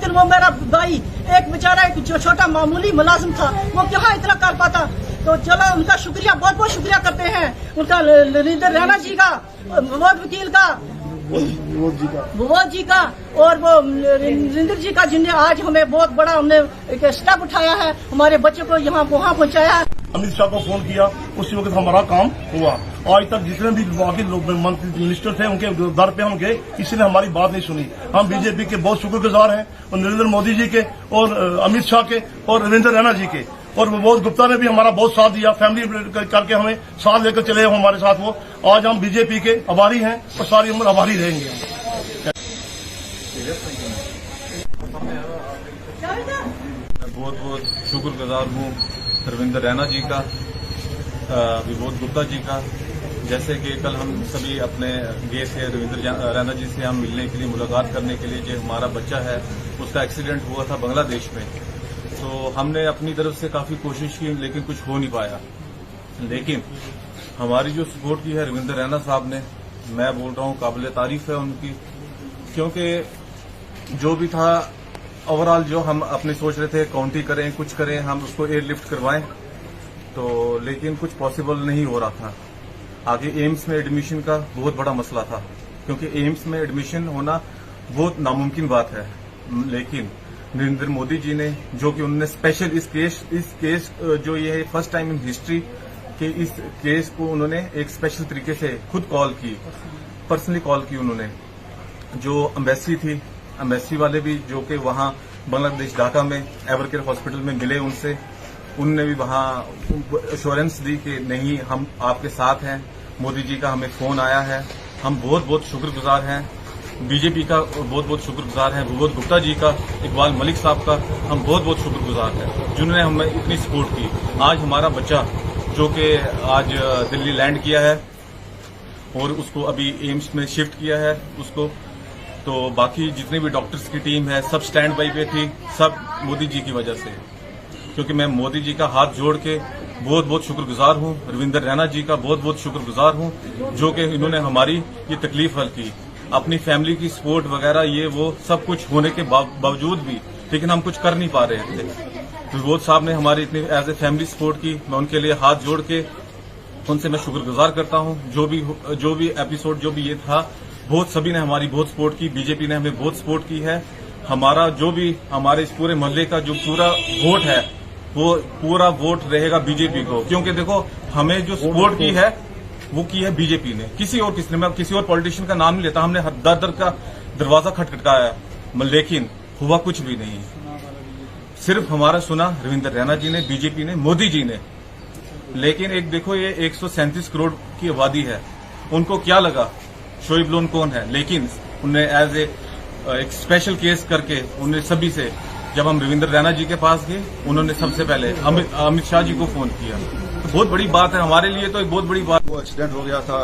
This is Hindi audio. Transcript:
लेकिन वो मेरा भाई एक बेचारा एक जो छोटा मामूली मुलाजिम था, वो कहाँ इतना कर पाता। तो चलो उनका शुक्रिया, बहुत बहुत शुक्रिया करते हैं उनका, नरेंद्र रैना जी का, विनोद वकील का, विनोद जी का, और वो नरेंद्र जी का, जिनने आज हमें बहुत बड़ा हमने एक स्टेप उठाया है, हमारे बच्चे को यहाँ वहाँ पहुँचाया है। अमित शाह को फोन किया, उसी वक्त हमारा काम हुआ। आज तक जितने भी बाकी लोग मंत्री मिनिस्टर थे, उनके दर पे हम गए, किसी ने हमारी बात नहीं सुनी। हम बीजेपी के बहुत शुक्रगुजार हैं, और नरेंद्र मोदी जी के, और अमित शाह के, और रविंद्र रैना जी के, और विनोद गुप्ता ने भी हमारा बहुत साथ दिया, फैमिली करके हमें साथ लेकर चले हमारे साथ वो। आज हम बीजेपी के आभारी हैं और सारी उम्र आभारी रहेंगे। बहुत बहुत शुक्रगुजार हूँ रविंद्र रैना जी का, विनोद गुप्ता जी का। जैसे कि कल हम सभी अपने गए थे रविंद्र रैना जी से हम मिलने के लिए, मुलाकात करने के लिए। जो हमारा बच्चा है उसका एक्सीडेंट हुआ था बांग्लादेश में, तो हमने अपनी तरफ से काफी कोशिश की, लेकिन कुछ हो नहीं पाया। लेकिन हमारी जो सपोर्ट की है रविंद्र रैना साहब ने, मैं बोल रहा हूँ काबिल तारीफ है उनकी, क्योंकि जो भी था ओवरऑल जो हम अपने सोच रहे थे काउंटी करें, कुछ करें, हम उसको एयरलिफ्ट करवाएं, तो लेकिन कुछ पॉसिबल नहीं हो रहा था। आगे एम्स में एडमिशन का बहुत बड़ा मसला था, क्योंकि एम्स में एडमिशन होना बहुत नामुमकिन बात है। लेकिन नरेंद्र मोदी जी ने, जो कि उन्होंने स्पेशल इस केस जो ये है फर्स्ट टाइम इन हिस्ट्री के, इस केस को उन्होंने एक स्पेशल तरीके से खुद कॉल की, पर्सनली कॉल की उन्होंने। जो एम्बेसी थी, एम्बेसी वाले भी जो कि वहां बांग्लादेश ढाका में एवरकेयर हॉस्पिटल में मिले उनसे, उनने भी वहां एश्योरेंस दी कि नहीं, हम आपके साथ हैं। मोदी जी का हमें फोन आया है, हम बहुत बहुत शुक्रगुजार हैं। बीजेपी का बहुत बहुत शुक्रगुजार हैं, विनोद गुप्ता जी का, इकबाल मलिक साहब का हम बहुत बहुत शुक्रगुजार हैं, जिन्होंने हमें इतनी सपोर्ट की। आज हमारा बच्चा जो कि आज दिल्ली लैंड किया है और उसको अभी एम्स में शिफ्ट किया है उसको, तो बाकी जितने भी डॉक्टर्स की टीम है सब स्टैंड बाई पे थी, सब मोदी जी की वजह से। क्योंकि मैं मोदी जी का हाथ जोड़ के बहुत बहुत शुक्रगुजार हूँ, रविंद्र रैना जी का बहुत बहुत शुक्रगुजार हूँ, जो कि इन्होंने हमारी ये तकलीफ हल की। अपनी फैमिली की सपोर्ट वगैरह ये वो सब कुछ होने के बावजूद भी, लेकिन हम कुछ कर नहीं पा रहे थे। विनोद साहब ने हमारी इतनी एज ए फैमिली सपोर्ट की, मैं उनके लिए हाथ जोड़ के उनसे मैं शुक्रगुजार करता हूँ। जो भी एपिसोड जो भी ये था, बहुत सभी ने हमारी बहुत सपोर्ट की, बीजेपी ने हमें बहुत सपोर्ट की है। हमारा जो भी हमारे इस पूरे मोहल्ले का जो पूरा वोट है, वो पूरा वोट रहेगा बीजेपी को, क्योंकि देखो हमें जो सपोर्ट की है वो की है बीजेपी ने, किसी और मैं किसी और पॉलिटिशियन का नाम नहीं लेता। हमने दर दर का दरवाजा खटखटाया, लेकिन हुआ कुछ भी नहीं। सिर्फ हमारा सुना रविंद्र रैना जी ने, बीजेपी ने, मोदी जी ने। लेकिन एक देखो, ये 137 करोड़ की आबादी है, उनको क्या लगा शोएब लोन कौन है, लेकिन उन्हें एज एक स्पेशल केस करके उन्हें सभी से, जब हम रविंद्र रैना जी के पास गए, उन्होंने सबसे पहले अमित शाह जी को फोन किया। तो बहुत बड़ी बात है हमारे लिए, तो एक बहुत बड़ी बात। वो एक्सीडेंट हो गया था